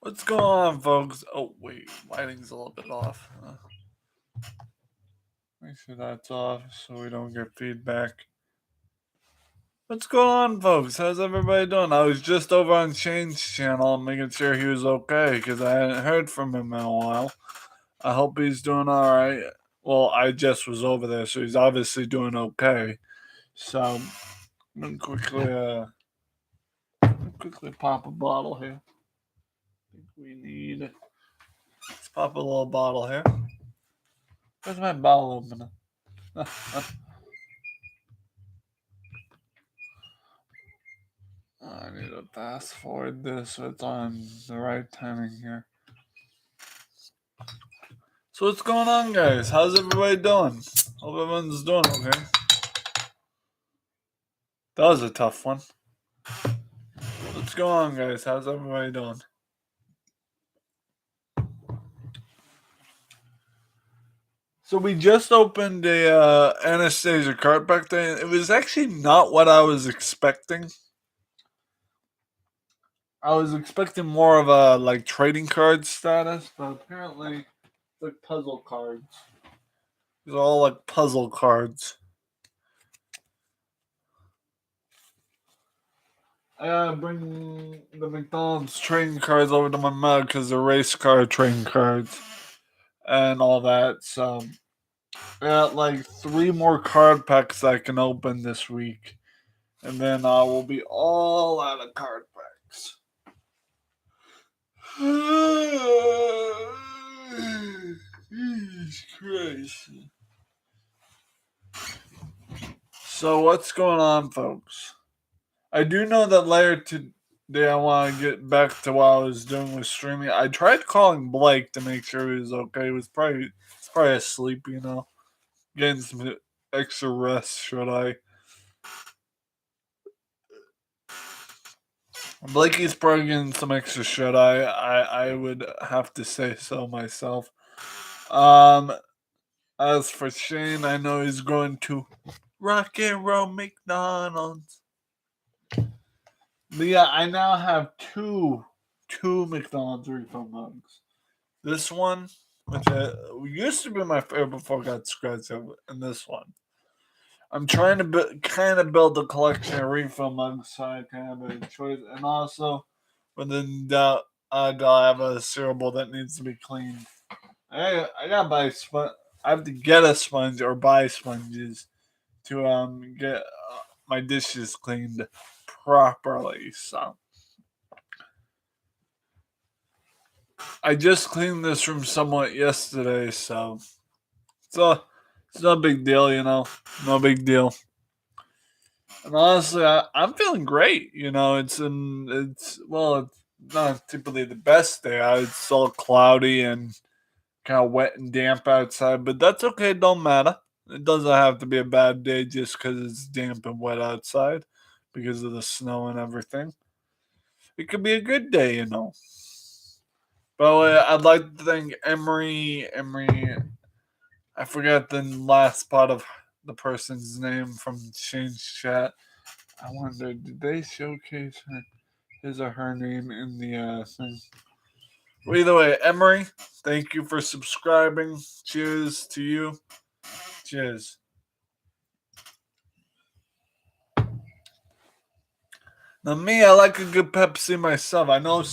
What's going on, folks? Oh, wait, lighting's a little bit off. Make sure that's off so we don't get feedback. What's going on, folks? How's everybody doing? I was just over on Shane's channel making sure he was okay because I hadn't heard from him in a while. I hope he's doing alright. Well, I just was over there, so he's obviously doing okay. So, I'm gonna quickly pop a bottle here. I think we need. Let's pop a little bottle here. Where's my bottle opener? I need to fast forward this so it's on the right timing here. So what's going on, guys? How's everybody doing? Hope everyone's doing okay. That was a tough one. What's going on, guys? How's everybody doing? So we just opened a Anastasia cart back then. It was actually not what I was expecting. I was expecting more of a like trading card status, but apparently it's like puzzle cards. These are all like puzzle cards. I gotta bring the McDonald's trading cards over to my mug because they're race car trading cards and all that. So I got like 3 more card packs I can open this week, and then I will be all out of card packs. Jesus Christ. So what's going on, folks? I do know that later today I want to get back to what I was doing with streaming. I tried calling Blake to make sure he was okay. He's probably asleep, getting some extra rest. Should I? Blakey's probably getting some extra shut eye. I would have to say so myself. As for Shane, I know he's going to rock and roll McDonald's. But yeah, I now have two McDonald's refill mugs. This one, which used to be my favorite before I got scratched out, and this one. I'm trying to kind of build a collection of refill mugs so I can have a choice. And also, within doubt, I gotta have a cereal bowl that needs to be cleaned. I gotta buy I have to get a sponge or buy sponges to get my dishes cleaned properly. So I just cleaned this room somewhat yesterday, so it's no big deal, no big deal. And honestly, I'm feeling great. It's not typically the best day. It's all cloudy and kind of wet and damp outside, but that's okay. It don't matter. It doesn't have to be a bad day just because it's damp and wet outside because of the snow and everything. It could be a good day. But I'd like to thank Emery. I forgot the last part of the person's name from Shane's chat. I wonder, did they showcase his or her name in the thing? Well, either way, Emery, thank you for subscribing. Cheers to you. Cheers. Now, me, I like a good Pepsi myself. I know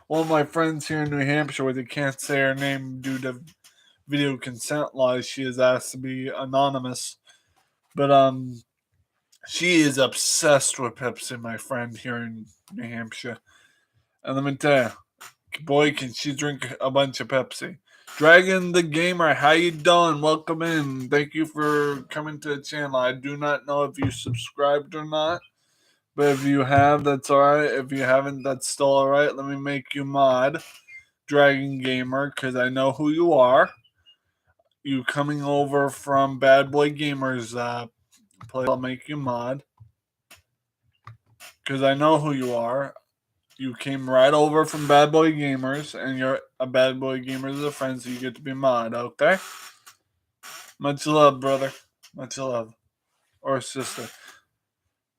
one of my friends here in New Hampshire, where they can't say her name due to video consent laws, she is asked to be anonymous. But she is obsessed with Pepsi, my friend here in New Hampshire. And let me tell you, boy, can she drink a bunch of Pepsi. Dragon the Gamer, how you doing? Welcome in. Thank you for coming to the channel. I do not know if you subscribed or not, but if you have, that's alright. If you haven't, that's still alright. Let me make you mod, Dragon Gamer, because I know who you are. You coming over from Bad Boy Gamers play. I'll make you mod, because I know who you are. You came right over from Bad Boy Gamers, and you're a Bad Boy Gamers as a friend, so you get to be mod, okay? Much love, brother. Much love. Or sister.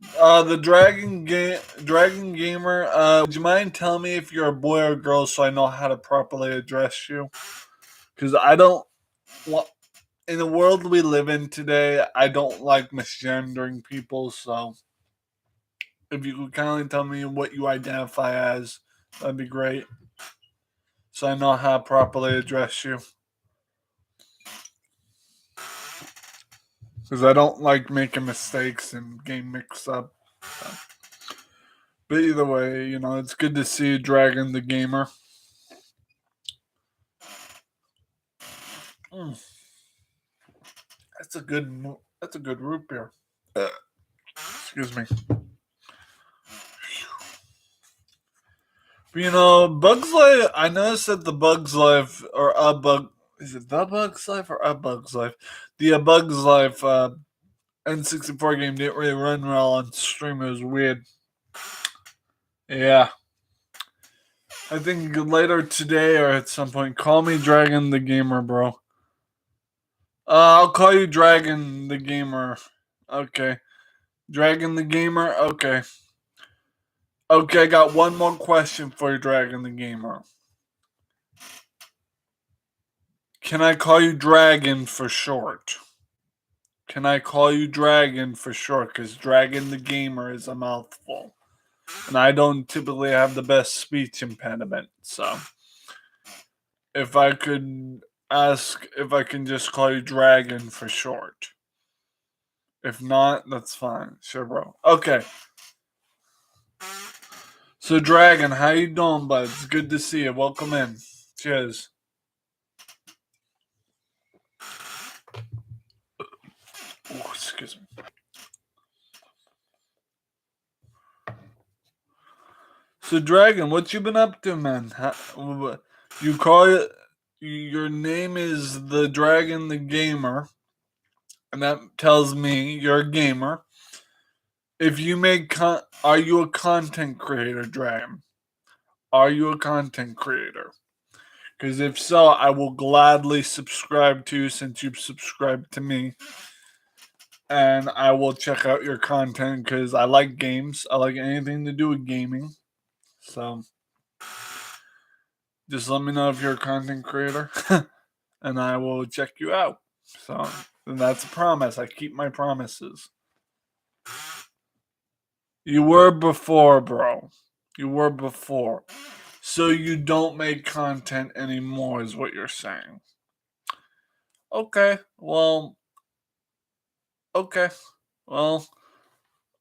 The Dragon Gamer. Would you mind telling me if you're a boy or girl so I know how to properly address you? Because I don't. In the world we live in today, I don't like misgendering people. So if you could kindly tell me what you identify as, that'd be great. So I know how to properly address you. Because I don't like making mistakes and getting mixed up. So. But either way, it's good to see Dragon the Gamer. Mm, that's a good root beer. Excuse me. But Bugs Life. I noticed that the Bugs Life or a bug is it the Bugs Life or a Bugs Life? The Bugs Life N64 game didn't really run well on stream. It was weird. Yeah. I think later today or at some point, call me Dragon the Gamer, bro. I'll call you Dragon the Gamer. Okay. Dragon the Gamer? Okay. Okay, I got one more question for you, Dragon the Gamer. Can I call you Dragon for short? Can I call you Dragon for short? Because Dragon the Gamer is a mouthful. And I don't typically have the best speech impediment, so if I could ask if I can just call you Dragon for short. If not, that's fine. Sure, bro. Okay. So, Dragon, how you doing, bud? It's good to see you. Welcome in. Cheers. Ooh, excuse me. So, Dragon, what you been up to, man? You call it? Your name is the Dragon the Gamer, and that tells me you're a gamer. If you are you a content creator, Dragon? Are you a content creator? Because if so, I will gladly subscribe to you since you've subscribed to me. And I will check out your content because I like games. I like anything to do with gaming. So just let me know if you're a content creator and I will check you out. So that's a promise. I keep my promises. You were before, bro. You were before. So you don't make content anymore, is what you're saying. Okay. Well, okay. Well,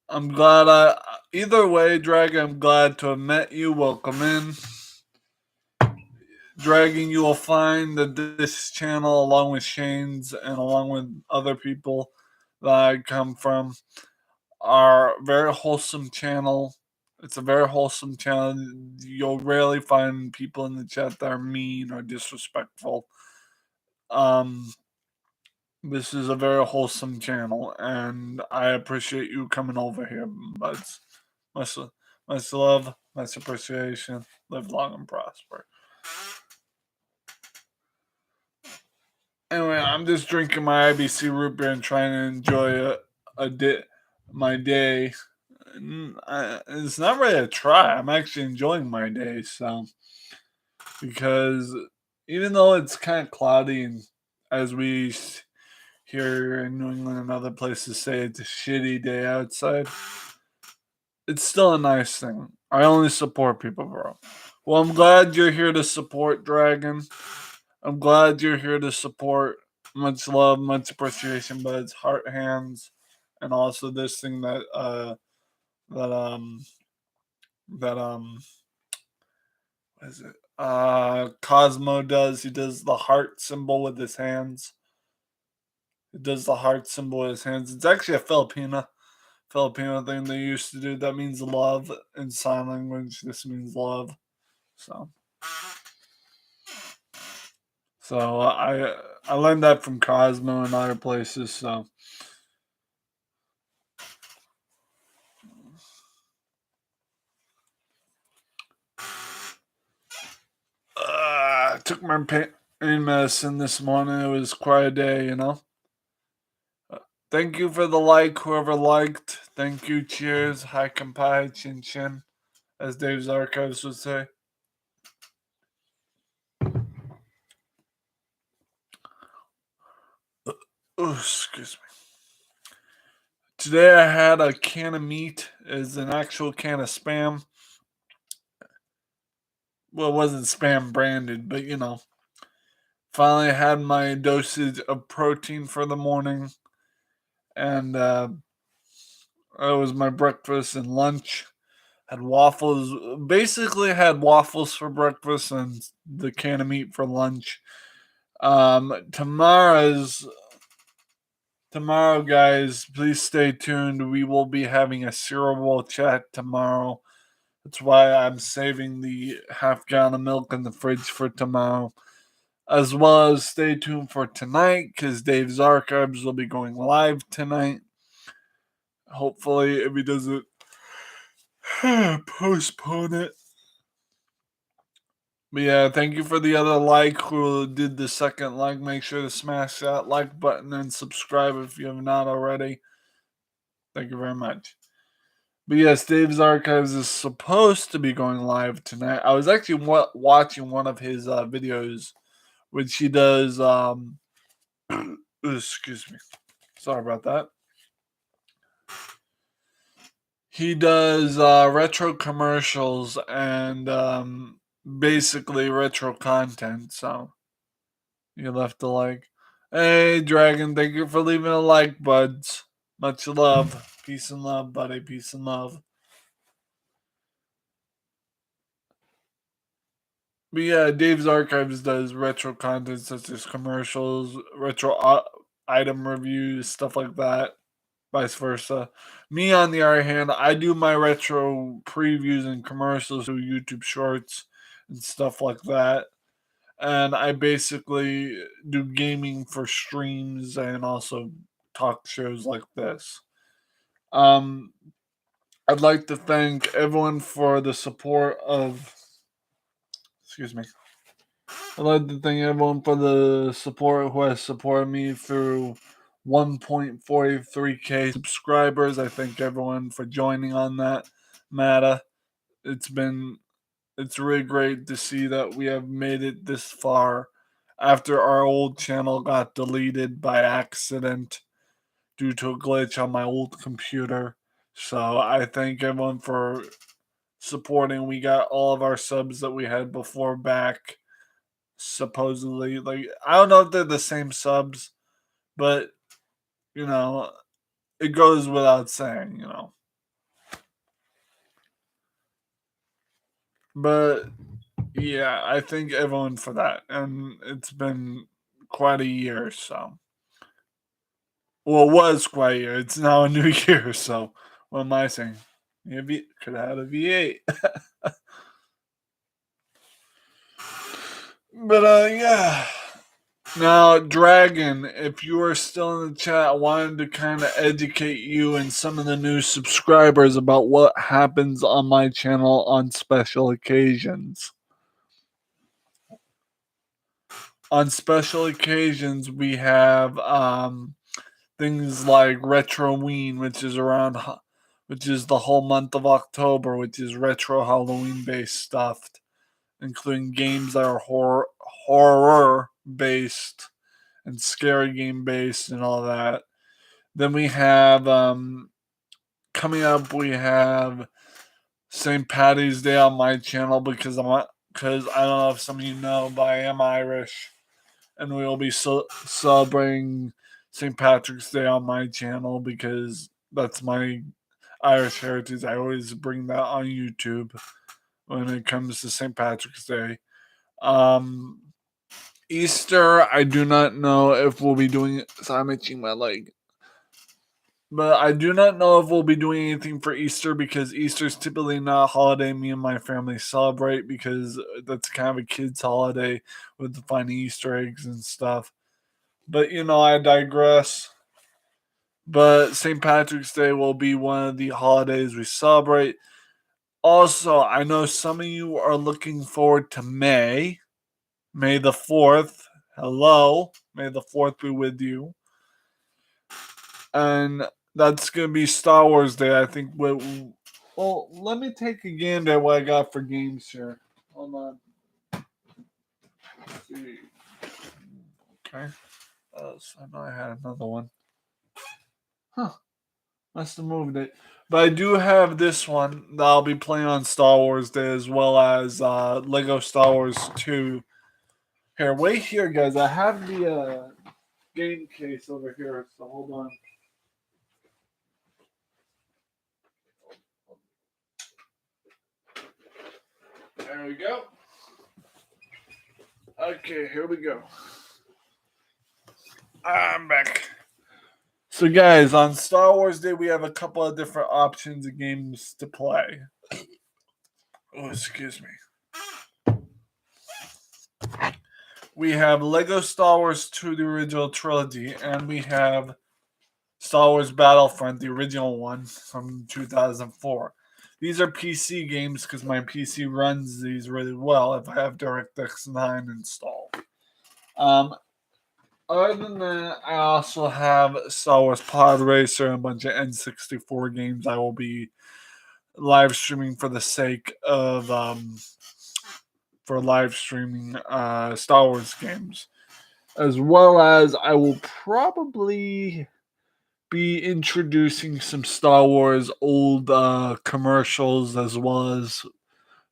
I'm glad either way, Dragon, I'm glad to have met you. Welcome in. Dragon, you will find that this channel, along with Shane's and along with other people that I come from, are very wholesome channel. It's a very wholesome channel. You'll rarely find people in the chat that are mean or disrespectful. This is a very wholesome channel, and I appreciate you coming over here, buds. Much love, much appreciation. Live long and prosper. Anyway, I'm just drinking my IBC root beer and trying to enjoy my day. It's not really a try. I'm actually enjoying my day, so because even though it's kind of cloudy and as we here in New England and other places say it's a shitty day outside, it's still a nice thing. I only support people, bro. Well, I'm glad you're here to support Dragon. I'm glad you're here to support. Much love, much appreciation, buds. Heart hands, and also this thing that that what is it? Cosmo does. He does the heart symbol with his hands. He does the heart symbol with his hands. It's actually a Filipino thing they used to do. That means love in sign language. This means love. So I learned that from Cosmo and other places. So I took my pain medicine this morning. It was quite a day, Thank you for the like, whoever liked. Thank you, cheers, hi kampai, chin chin, as Dave's Archives would say. Oh, excuse me. Today I had a can of meat as an actual can of Spam. Well, it wasn't Spam branded, but you know. Finally had my dosage of protein for the morning. And that was my breakfast and lunch. Had waffles. Basically had waffles for breakfast and the can of meat for lunch. Tomorrow, guys, please stay tuned. We will be having a cereal bowl chat tomorrow. That's why I'm saving the half gallon of milk in the fridge for tomorrow. As well as stay tuned for tonight, because Dave's Archives will be going live tonight. Hopefully, if he doesn't postpone it. But yeah, thank you for the other like who did the second like. Make sure to smash that like button and subscribe if you have not already. Thank you very much. But yes, Dave's Archives is supposed to be going live tonight. I was actually watching one of his videos, which he does. Excuse me. Sorry about that. He does retro commercials and basically retro content. So you left a like. Hey, Dragon, thank you for leaving a like, buds. Much love. Peace and love, buddy. Peace and love. But yeah, Dave's Archives does retro content such as commercials, retro item reviews, stuff like that, vice versa. Me, on the other hand, I do my retro previews and commercials through YouTube Shorts and stuff like that. And I basically do gaming for streams and also talk shows like this. Um, I'd like to thank everyone for the support of. Excuse me. I'd like to thank everyone for the support who has supported me through 1.43k subscribers. I thank everyone for joining on that matter. It's really great to see that we have made it this far after our old channel got deleted by accident due to a glitch on my old computer. So I thank everyone for supporting. We got all of our subs that we had before back, supposedly. Like, I don't know if they're the same subs, but you know, it goes without saying. But yeah, I thank everyone for that. And it's been quite a year, so. Well, it was quite a year. It's now a new year, so what am I saying? Maybe could have had a V8. But yeah. Now, Dragon, if you are still in the chat, I wanted to kind of educate you and some of the new subscribers about what happens on my channel on special occasions. On special occasions, we have things like Retroween, which is the whole month of October, which is retro Halloween based stuff, including games that are horror based and scary game based and all that. Then we have coming up. We have St. Patty's Day on my channel because I don't know if some of you know, but I am Irish, and we will be celebrating St. Patrick's Day on my channel because that's my Irish heritage. I always bring that on YouTube when it comes to St. Patrick's Day. Easter, I do not know if we'll be doing. Sorry, I'm itching my leg. But I do not know if we'll be doing anything for Easter because Easter's typically not a holiday me and my family celebrate because that's kind of a kid's holiday with finding Easter eggs and stuff. But I digress. But St. Patrick's Day will be one of the holidays we celebrate. Also, I know some of you are looking forward to May the 4th. Hello. May the 4th be with you. and that's gonna be Star Wars Day. I think. Well, let me take a gander at what I got for games here. Hold on. Let's see. Okay. So I know I had another one. Huh. Must have moved it. But I do have this one that I'll be playing on Star Wars Day as well as Lego Star Wars 2. Here, wait here, guys. I have the game case over here, so hold on. There we go. Okay, here we go. I'm back. So, guys, on Star Wars Day, we have a couple of different options of games to play. Oh, excuse me. We have Lego Star Wars 2, the original trilogy, and we have Star Wars Battlefront, the original one from 2004. These are PC games because my PC runs these really well if I have DirectX 9 installed. Other than that, I also have Star Wars Pod Racer and a bunch of N64 games I will be live streaming for the sake of for live streaming Star Wars games. As well as I will probably be introducing some Star Wars old commercials as well as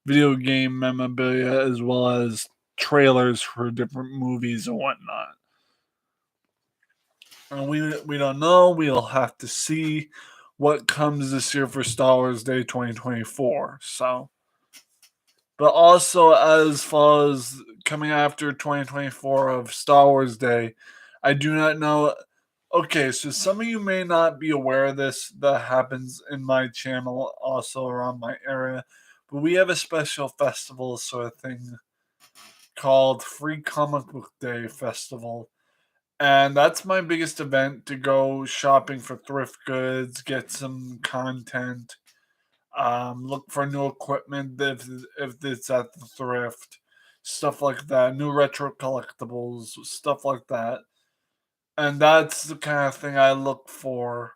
video game memorabilia as well as trailers for different movies and whatnot. And we don't know. We'll have to see what comes this year for Star Wars Day 2024. So, but also as far as coming after 2024 of Star Wars Day, I do not know. Okay, so some of you may not be aware of this that happens in my channel, also around my area, but we have a special festival sort of thing called Free Comic Book Day Festival. And that's my biggest event to go shopping for thrift goods, get some content, look for new equipment if it's at the thrift, stuff like that, new retro collectibles, stuff like that. And that's the kind of thing I look for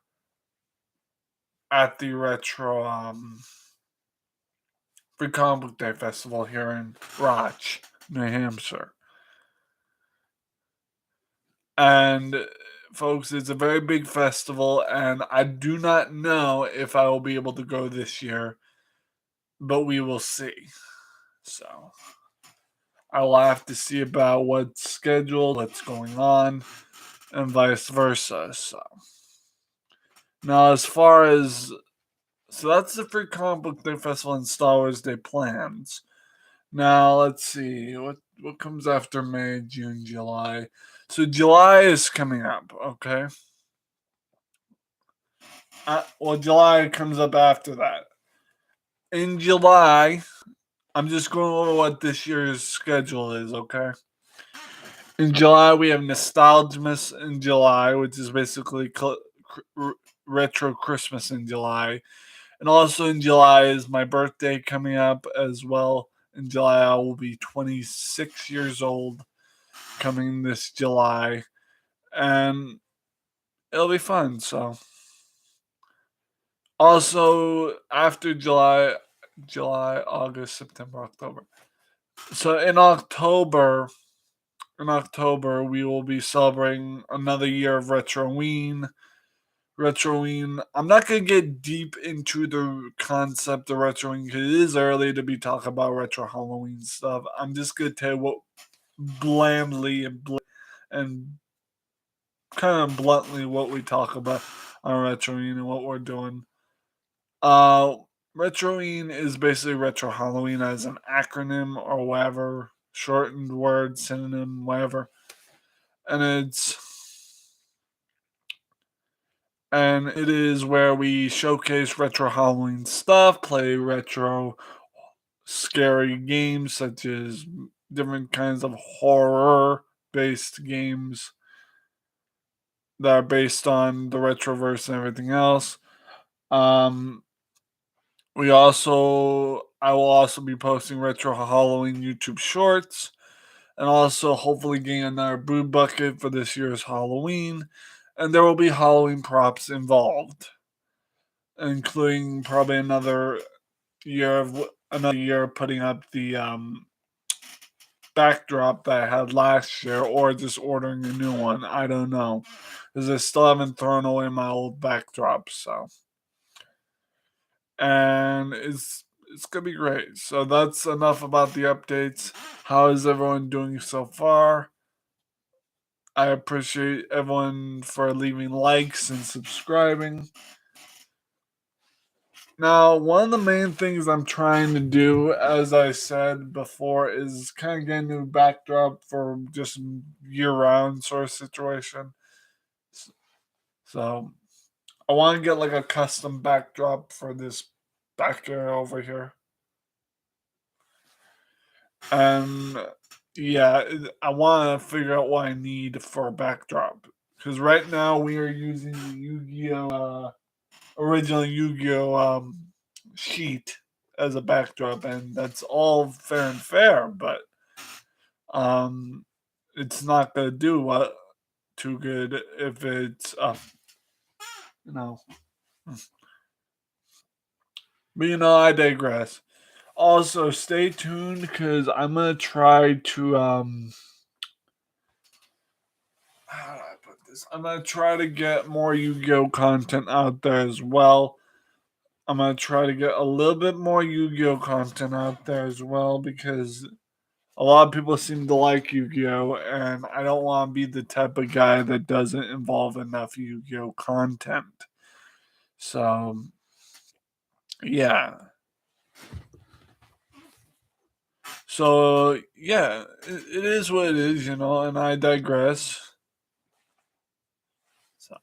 at the retro Free Comic Book Day Festival here in Roch, New Hampshire. And folks, it's a very big festival, and I do not know if I will be able to go this year, but we will see. So I will have to see about what's scheduled, what's going on, and vice versa. So now, as far as that's the Free Comic Book Day Festival and Star Wars Day plans. Now let's see what comes after May, June, July. So July is coming up. Okay. Well, July comes up after that. In July, I'm just going over what this year's schedule is, okay? In July, we have Nostalgiamus in July, which is basically retro Christmas in July. And also in July is my birthday coming up as well. In July, I will be 26 years old coming this July. And it'll be fun, so. Also, after July, August, September, October. So in October, we will be celebrating another year of Retroween. Retroween. I'm not gonna get deep into the concept of Retroween because it is early to be talking about retro Halloween stuff. I'm just gonna tell you what blandly and kind of bluntly what we talk about on Retroween and what we're doing. Retroween is basically Retro Halloween as an acronym or whatever, shortened word, synonym, whatever. And it is where we showcase retro Halloween stuff, play retro scary games such as different kinds of horror based games that are based on the retroverse and everything else. I will also be posting retro Halloween YouTube shorts, and also hopefully getting another Brew Bucket for this year's Halloween, and there will be Halloween props involved, including probably another year putting up the backdrop that I had last year, or just ordering a new one. I don't know, because I still haven't thrown away my old backdrop. So, and it's gonna be great. So that's enough about the updates. How is everyone doing so far? I appreciate everyone for leaving likes and subscribing. Now, one of the main things I'm trying to do, as I said before, is kind of get a new backdrop for just year round sort of situation. So I want to get like a custom backdrop for this backdrop over here. And yeah, I want to figure out what I need for a backdrop. Because right now we are using the Yu-Gi-Oh! Original Yu-Gi-Oh! Sheet as a backdrop, and that's all fair and fair, but um, it's not gonna do too good if it's you know. But I digress. Also, stay tuned because I'm gonna try to how do I put this? I'm gonna try to get more Yu-Gi-Oh content out there as well. I'm gonna try to get a little bit more Yu-Gi-Oh content out there as well because a lot of people seem to like Yu-Gi-Oh, and I don't want to be the type of guy that doesn't involve enough Yu-Gi-Oh content. So, yeah. So, yeah, it is what it is, and I digress. So,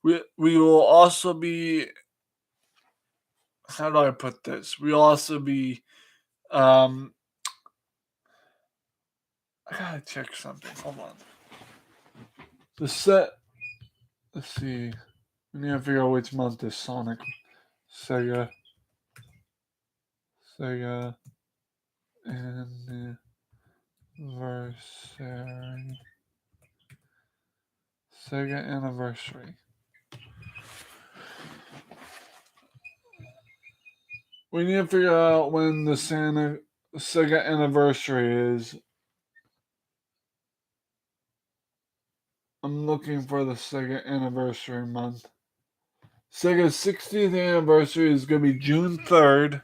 we will also be, how do I put this? We'll also be, um, I gotta check something. Hold on. The set, let's see. We need to figure out which month is Sonic. Sega anniversary. Sega anniversary. We need to figure out when the Sega anniversary is. I'm looking for the Sega anniversary month. Sega's 60th anniversary is going to be June 3rd.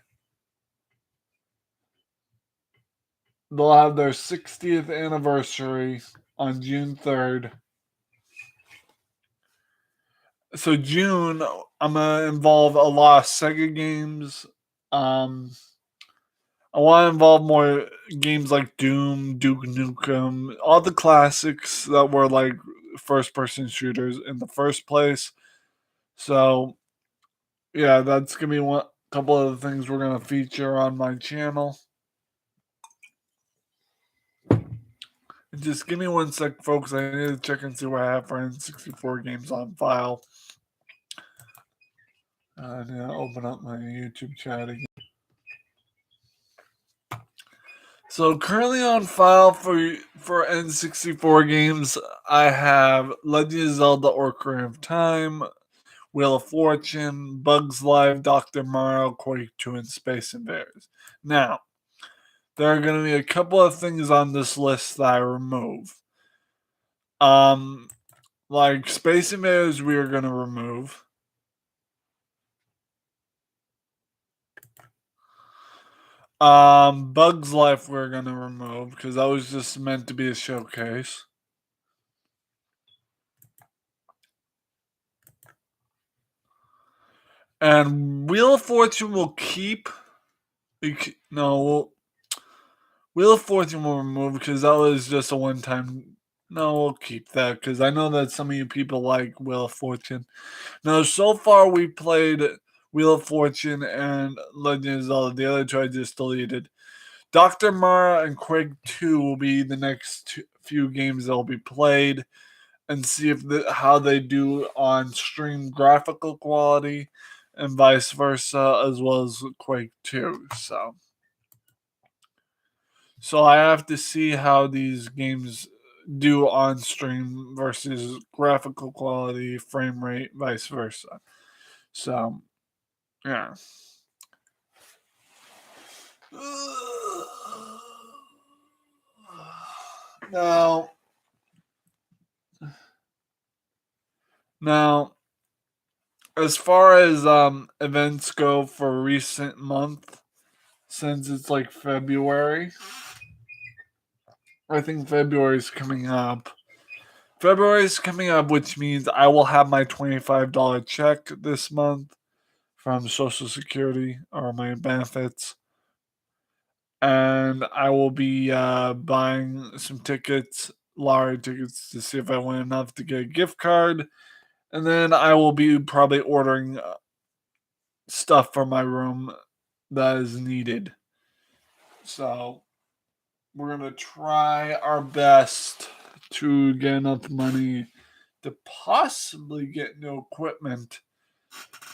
They'll have their 60th anniversary on June 3rd. So June, I'm gonna involve a lot of Sega games. I want to involve more games like Doom, Duke Nukem, all the classics that were like first-person shooters in the first place. So yeah, that's gonna be one couple of the things we're gonna feature on my channel. Just give me one sec, folks. I need to check and see what I have for N64 games on file. I need to open up my YouTube chat again. So currently on file for N64 games, I have Legend of Zelda: Ocarina of Time, Wheel of Fortune, Bugs Life, Dr. Mario, Quake 2, and Space Invaders. Now, there are going to be a couple of things on this list that I remove. Like Space Invaders, we are going to remove. Bugs Life, we're going to remove because that was just meant to be a showcase. And Wheel of Fortune will keep. No, Wheel of Fortune will remove because that was just a one-time. No, we'll keep that because I know that some of you people like Wheel of Fortune. Now, so far we played Wheel of Fortune and Legend of Zelda. The other two I just deleted. Dr. Mara and Quake 2 will be the next few games that will be played, and see if how they do on stream graphical quality and vice versa, as well as Quake 2. So I have to see how these games do on stream versus graphical quality, frame rate, vice versa. So, yeah. Now, now, as far as events go for recent month, since it's like February, I think February is coming up. February is coming up, which means I will have my $25 check this month from Social Security or my benefits. And I will be buying some tickets, lottery tickets, to see if I win enough to get a gift card. And then I will be probably ordering stuff for my room that is needed. So we're going to try our best to get enough money to possibly get new equipment.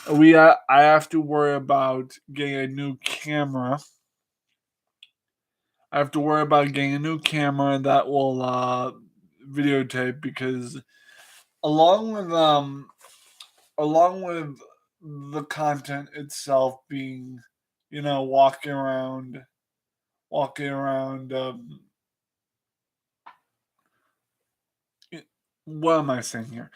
I have to worry about getting a new camera. I have to worry about getting a new camera that will videotape, because along with the content itself being, walking around what am I saying here?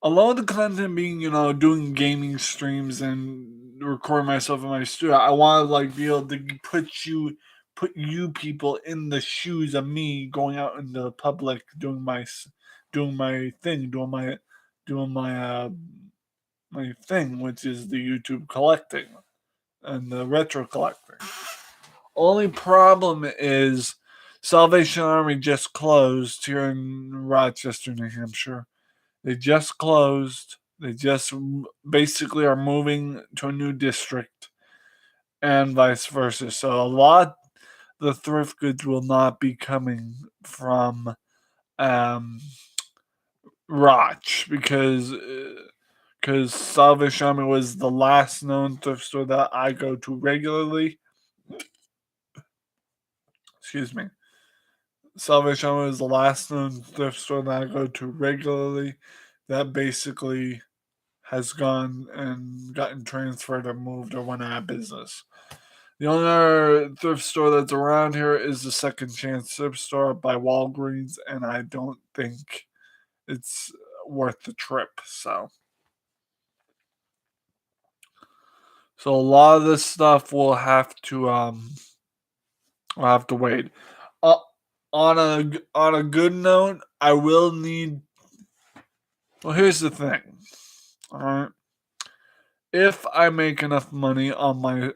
Along with the content being, doing gaming streams and recording myself in my studio, I want to be able to put you people in the shoes of me going out in the public, doing my thing, my thing, which is the YouTube collecting and the retro collecting. Only problem is Salvation Army just closed here in Rochester, New Hampshire. They just closed. They just basically are moving to a new district, and vice versa. So a lot the thrift goods will not be coming from Roch, because Salvation Army was the last known thrift store that I go to regularly. Excuse me. Salvation Army was the last known thrift store that I go to regularly that basically has gone and gotten transferred or moved or went out of business. The only other thrift store that's around here is the Second Chance thrift store by Walgreens, and I don't think it's worth the trip. So a lot of this stuff will have to wait. On a good note, I will need. Well, here's the thing. All right, if I make enough money on my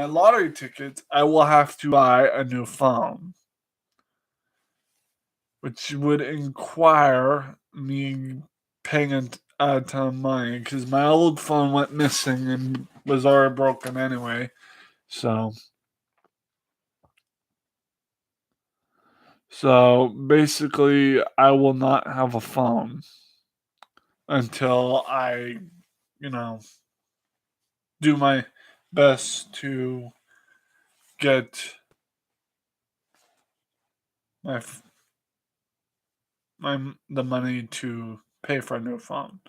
lottery tickets, I will have to buy a new phone, which would require me paying a ton of money, because my old phone went missing and was already broken anyway. So basically, I will not have a phone until I, do my best to get the money to pay for a new phone.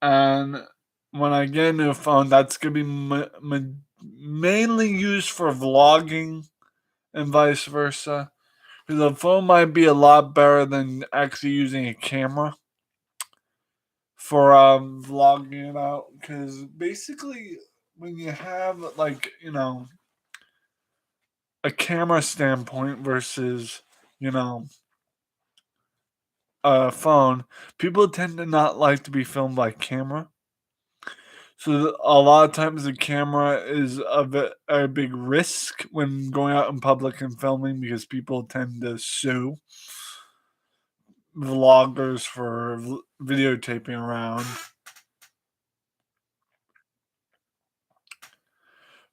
And when I get a new phone, that's gonna be mainly used for vlogging and vice versa. Because the phone might be a lot better than actually using a camera for vlogging it out. Because basically, when you have a camera standpoint versus a phone, people tend to not like to be filmed by camera. So a lot of times the camera is a big risk when going out in public and filming, because people tend to sue vloggers for videotaping around.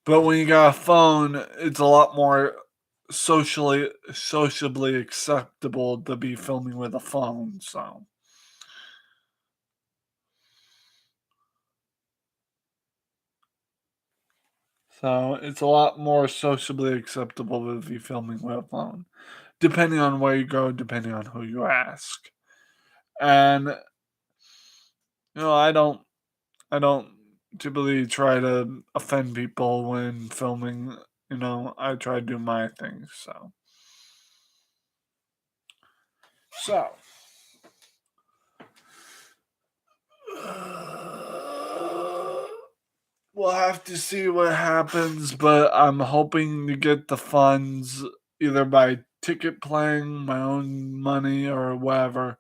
But when you got a phone, it's a lot more sociably acceptable to be filming with a phone. So it's a lot more sociably acceptable if you're filming with a phone, depending on where you go, depending on who you ask. And I don't typically try to offend people when filming. I try to do my thing. So we'll have to see what happens, but I'm hoping to get the funds either by ticket playing, my own money, or whatever,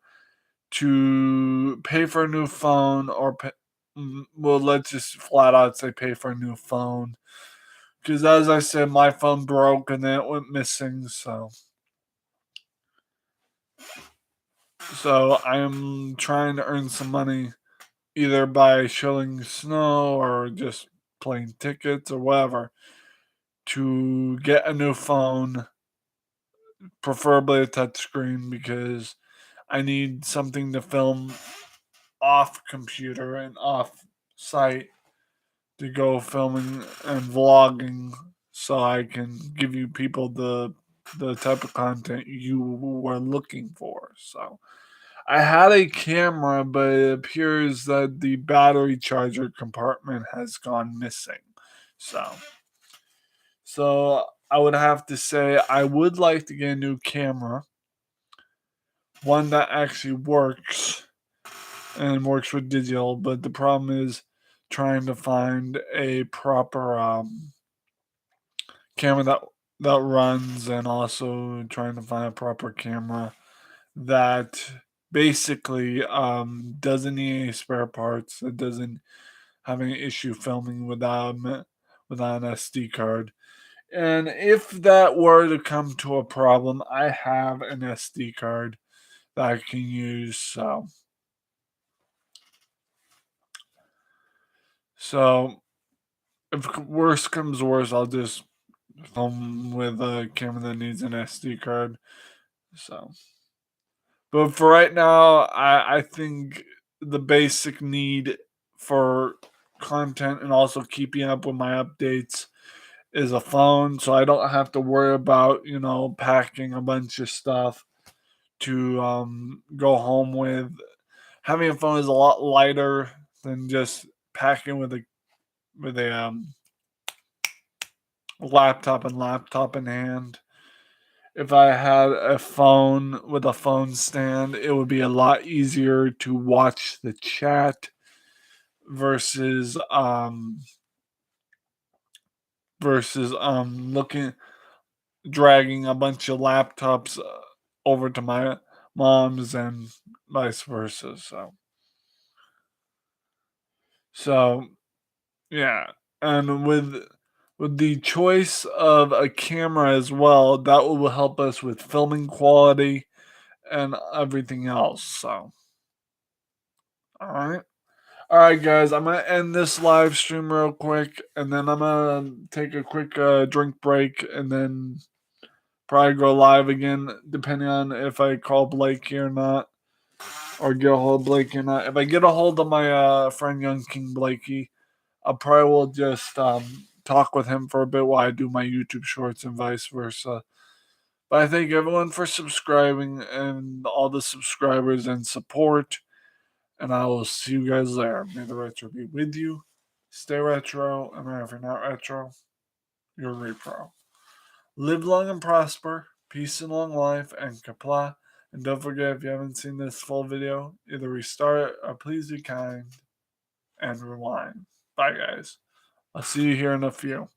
to pay for a new phone or well, let's just flat out say pay for a new phone. Because as I said, my phone broke and then it went missing. So I am trying to earn some money either by shilling snow or just playing tickets or whatever to get a new phone, preferably a touchscreen, because I need something to film off computer and off site to go filming and vlogging so I can give you people the type of content you were looking for. So I had a camera, but it appears that the battery charger compartment has gone missing. So so I would have to say I would like to get a new camera, one that actually works and works with digital, but the problem is trying to find a proper camera that runs, and also trying to find a proper camera that basically doesn't need any spare parts. It doesn't have any issue filming without an SD card. And if that were to come to a problem, I have an SD card that I can use. So if worse comes worse, I'll just film with a camera that needs an SD card. So, but for right now, I think the basic need for content and also keeping up with my updates is a phone, so I don't have to worry about packing a bunch of stuff to go home with. Having a phone is a lot lighter than just packing with a laptop in hand. If I had a phone with a phone stand, it would be a lot easier to watch the chat versus looking dragging a bunch of laptops over to my mom's and vice versa. So yeah, and with the choice of a camera as well, that will help us with filming quality and everything else. So, all right, guys, I'm gonna end this live stream real quick, and then I'm gonna take a quick drink break, and then probably go live again, depending on if I call Blakey or not, or get a hold of Blakey or not. If I get a hold of my friend Young King Blakey, I probably will just talk with him for a bit while I do my YouTube shorts and vice versa. But I thank everyone for subscribing and all the subscribers and support. And I will see you guys there. May the retro be with you. Stay retro. And if you're not retro, you're repro. Live long and prosper. Peace and long life. And Kapla. And don't forget, if you haven't seen this full video, either restart or please be kind and rewind. Bye, guys. I'll see you here in a few.